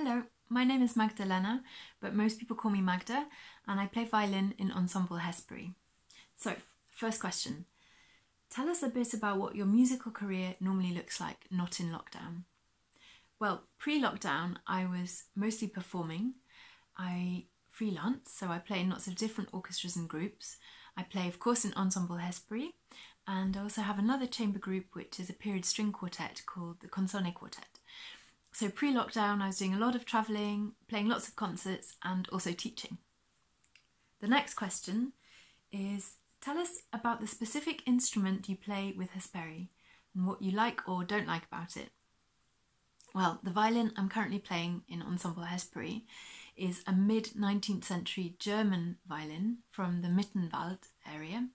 Hello, my name is Magdalena, but most people call me Magda, and I play violin in Ensemble Hesperi. So, first question. Tell us a bit about what your musical career normally looks like, not in lockdown. Well, pre-lockdown, I was mostly performing. I freelance, so I play in lots of different orchestras and groups. I play, of course, in Ensemble Hesperi, and I also have another chamber group, which is a period string quartet called the Consonne Quartet. So pre-lockdown, I was doing a lot of travelling, playing lots of concerts, and also teaching. The next question is, tell us about the specific instrument you play with Hesperi and what you like or don't like about it. Well, the violin I'm currently playing in Ensemble Hesperi is a mid-19th century German violin from the Mittenwald area.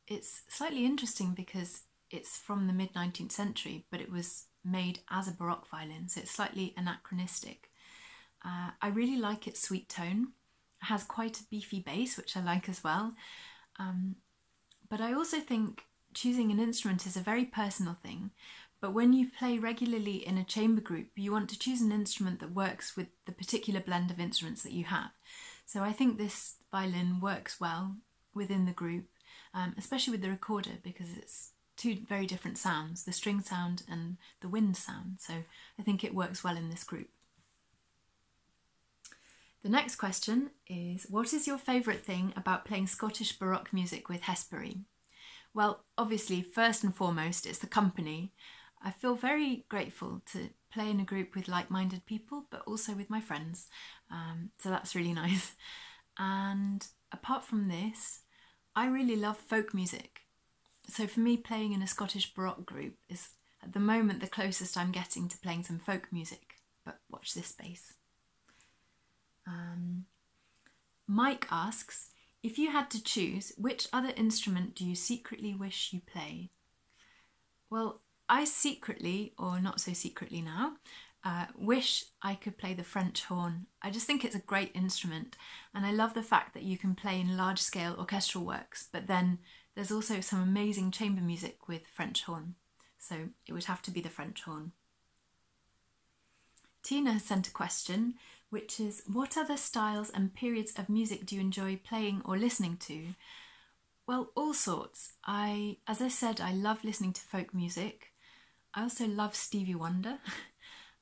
It's slightly interesting because it's from the mid-19th century, but it was made as a Baroque violin, so it's slightly anachronistic. I really like its sweet tone. It has quite a beefy bass, which I like as well. But I also think choosing an instrument is a very personal thing. But when you play regularly in a chamber group, you want to choose an instrument that works with the particular blend of instruments that you have. So I think this violin works well within the group, especially with the recorder, because it's two very different sounds, the string sound and the wind sound. So I think it works well in this group. The next question is, what is your favourite thing about playing Scottish Baroque music with Hesperi? Well, obviously, first and foremost, it's the company. I feel very grateful to play in a group with like-minded people, but also with my friends. So that's really nice. And apart from this, I really love folk music. So for me, playing in a Scottish Baroque group is at the moment the closest I'm getting to playing some folk music. But watch this space. Mike asks, if you had to choose, which other instrument do you secretly wish you play? Well, I secretly, or not so secretly now, wish I could play the French horn. I just think it's a great instrument, and I love the fact that you can play in large-scale orchestral works, but then there's also some amazing chamber music with French horn, so it would have to be the French horn. Tina has sent a question, which is, what other styles and periods of music do you enjoy playing or listening to? Well, all sorts. As I said, I love listening to folk music. I also love Stevie Wonder.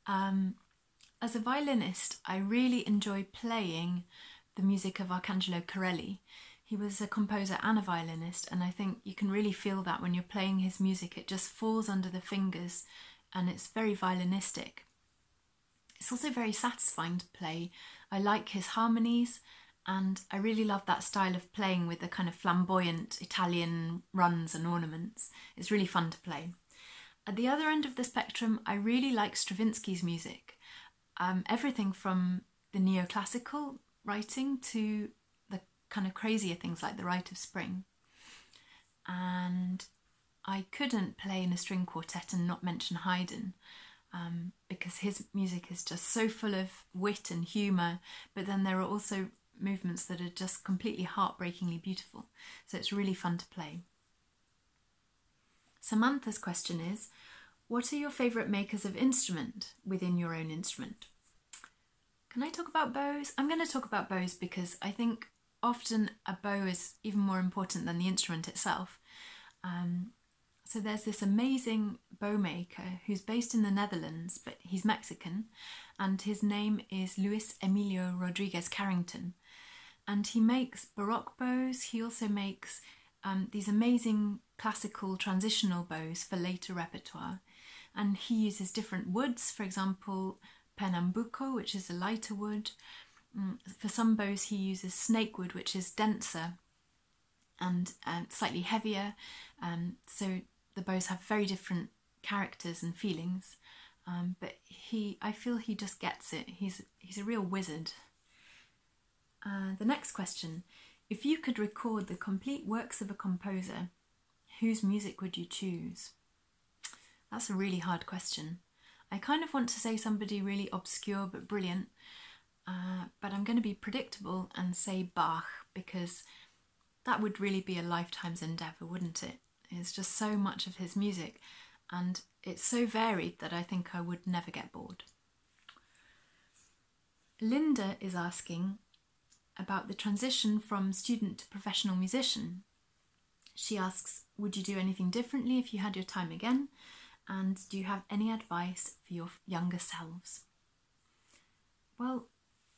As a violinist, I really enjoy playing the music of Arcangelo Corelli. He was a composer and a violinist, and I think you can really feel that when you're playing his music. It just falls under the fingers and it's very violinistic. It's also very satisfying to play. I like his harmonies, and I really love that style of playing with the kind of flamboyant Italian runs and ornaments. It's really fun to play. At the other end of the spectrum, I really like Stravinsky's music. Everything from the neoclassical writing to the kind of crazier things like the Rite of Spring. And I couldn't play in a string quartet and not mention Haydn, because his music is just so full of wit and humour, but then there are also movements that are just completely heartbreakingly beautiful. So it's really fun to play. Samantha's question is, what are your favourite makers of instrument within your own instrument? Can I talk about bows? I'm going to talk about bows because I think often a bow is even more important than the instrument itself. So there's this amazing bow maker who's based in the Netherlands, but he's Mexican, and his name is Luis Emilio Rodriguez Carrington. And he makes Baroque bows. He also makes these amazing classical transitional bows for later repertoire. And he uses different woods, for example, Pernambuco, which is a lighter wood. For some bows he uses snakewood, which is denser and slightly heavier. So the bows have very different characters and feelings. But I feel he just gets it. He's a real wizard. The next question. If you could record the complete works of a composer, whose music would you choose? That's a really hard question. I kind of want to say somebody really obscure but brilliant, but I'm going to be predictable and say Bach, because that would really be a lifetime's endeavour, wouldn't it? It's just so much of his music, and it's so varied that I think I would never get bored. Linda is asking about the transition from student to professional musician. She asks, would you do anything differently if you had your time again? And do you have any advice for your younger selves? Well,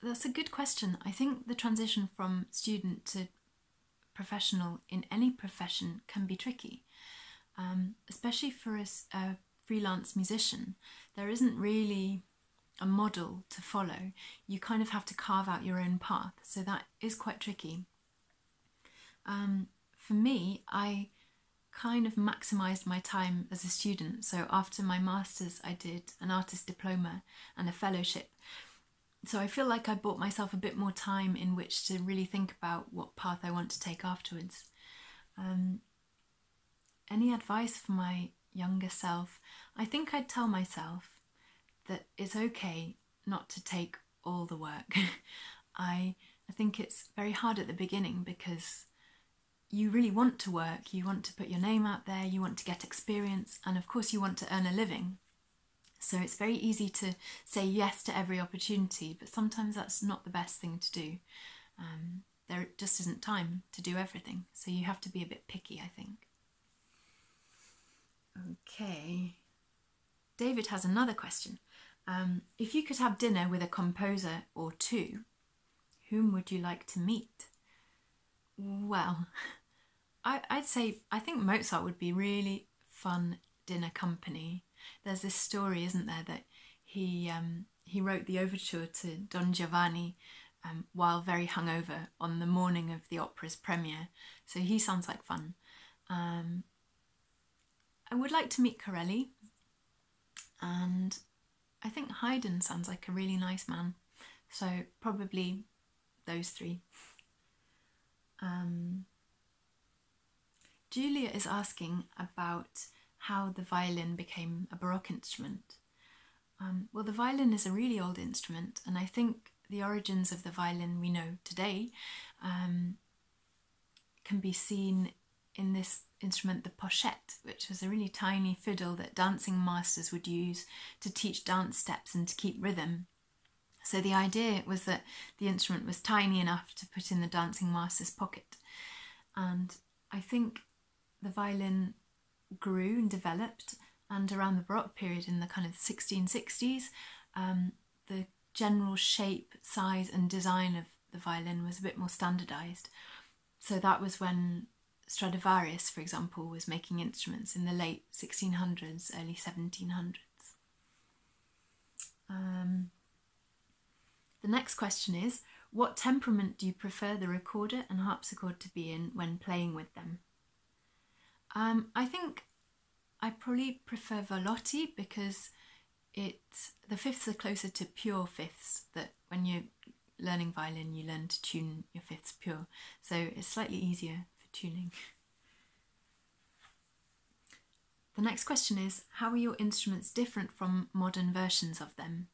that's a good question. I think the transition from student to professional in any profession can be tricky, especially for a freelance musician. There isn't really a model to follow. You kind of have to carve out your own path, so that is quite tricky. For me, I kind of maximised my time as a student. So after my master's, I did an artist diploma and a fellowship. So I feel like I bought myself a bit more time in which to really think about what path I want to take afterwards. Any advice for my younger self? I think I'd tell myself that it's okay not to take all the work. I think it's very hard at the beginning because you really want to work, you want to put your name out there, you want to get experience, and of course you want to earn a living. So it's very easy to say yes to every opportunity, but sometimes that's not the best thing to do. There just isn't time to do everything, so you have to be a bit picky, I think. Okay. David has another question. If you could have dinner with a composer or two, whom would you like to meet? Well, I'd say I think Mozart would be really fun dinner company. There's this story, isn't there, that he wrote the overture to Don Giovanni while very hungover on the morning of the opera's premiere. So he sounds like fun. I would like to meet Corelli, and I think Haydn sounds like a really nice man. So probably those three. Julia is asking about how the violin became a Baroque instrument. Well, the violin is a really old instrument, and I think the origins of the violin we know today can be seen in this instrument, the pochette, which was a really tiny fiddle that dancing masters would use to teach dance steps and to keep rhythm. So the idea was that the instrument was tiny enough to put in the dancing master's pocket. And I think the violin grew and developed, and around the Baroque period in the kind of 1660s, the general shape, size and design of the violin was a bit more standardised. So that was when Stradivarius, for example, was making instruments in the late 1600s, early 1700s. The next question is, what temperament do you prefer the recorder and harpsichord to be in when playing with them? I think I probably prefer Volotti because the fifths are closer to pure fifths, that when you're learning violin you learn to tune your fifths pure, so it's slightly easier for tuning. The next question is, how are your instruments different from modern versions of them?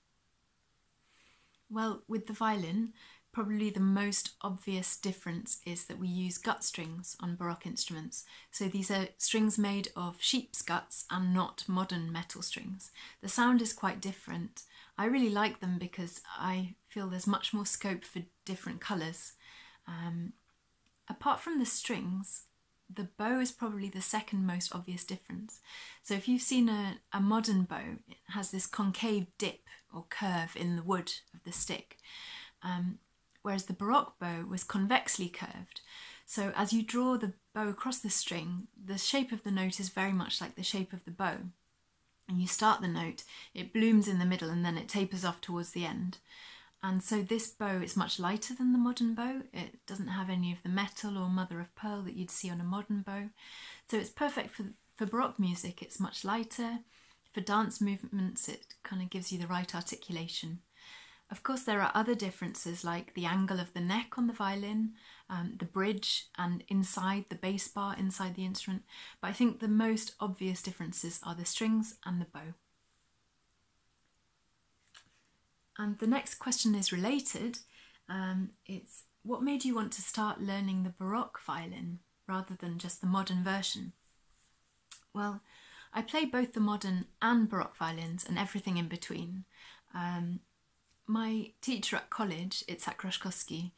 Well, with the violin, probably the most obvious difference is that we use gut strings on Baroque instruments. So these are strings made of sheep's guts and not modern metal strings. The sound is quite different. I really like them because I feel there's much more scope for different colours. Apart from the strings, the bow is probably the second most obvious difference. So if you've seen a modern bow, it has this concave dip or curve in the wood of the stick, whereas the Baroque bow was convexly curved. So as you draw the bow across the string, the shape of the note is very much like the shape of the bow. And you start the note, it blooms in the middle and then it tapers off towards the end. And so this bow is much lighter than the modern bow. It doesn't have any of the metal or mother of pearl that you'd see on a modern bow. So it's perfect for Baroque music. It's much lighter. For dance movements, it kind of gives you the right articulation. Of course, there are other differences like the angle of the neck on the violin, the bridge and inside the bass bar inside the instrument. But I think the most obvious differences are the strings and the bow. And the next question is related. It's, what made you want to start learning the Baroque violin rather than just the modern version? Well, I play both the modern and Baroque violins and everything in between. My teacher at college, Itzhak Roszkowski,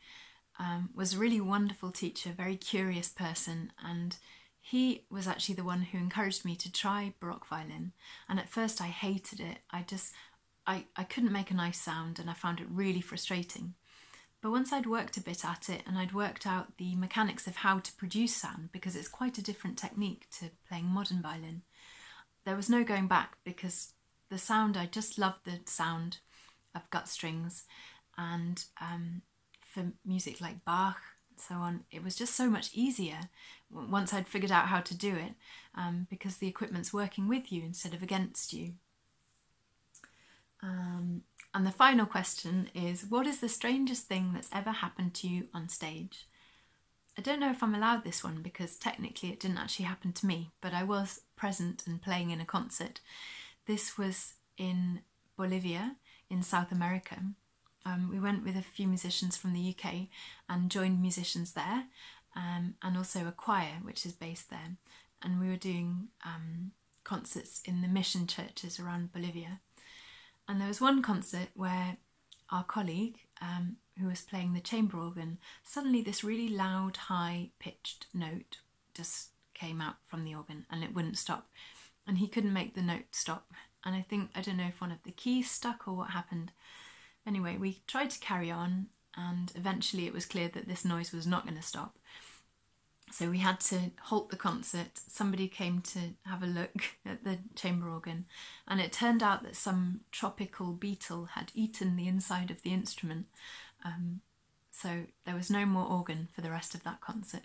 was a really wonderful teacher, very curious person, and he was actually the one who encouraged me to try Baroque violin. And at first I hated it. I couldn't make a nice sound and I found it really frustrating. But once I'd worked a bit at it and I'd worked out the mechanics of how to produce sound, because it's quite a different technique to playing modern violin, there was no going back, because the sound, I just loved the sound of gut strings, and for music like Bach and so on, it was just so much easier once I'd figured out how to do it, because the equipment's working with you instead of against you. And the final question is, what is the strangest thing that's ever happened to you on stage? I don't know if I'm allowed this one, because technically it didn't actually happen to me, but I was present and playing in a concert. This was in Bolivia, in South America. We went with a few musicians from the UK and joined musicians there, and also a choir which is based there. And we were doing concerts in the mission churches around Bolivia. And there was one concert where our colleague, who was playing the chamber organ, suddenly this really loud, high-pitched note just came out from the organ and it wouldn't stop. And he couldn't make the note stop. And I don't know if one of the keys stuck or what happened. Anyway, we tried to carry on, and eventually it was clear that this noise was not going to stop. So we had to halt the concert. Somebody came to have a look at the chamber organ, and it turned out that some tropical beetle had eaten the inside of the instrument. So there was no more organ for the rest of that concert.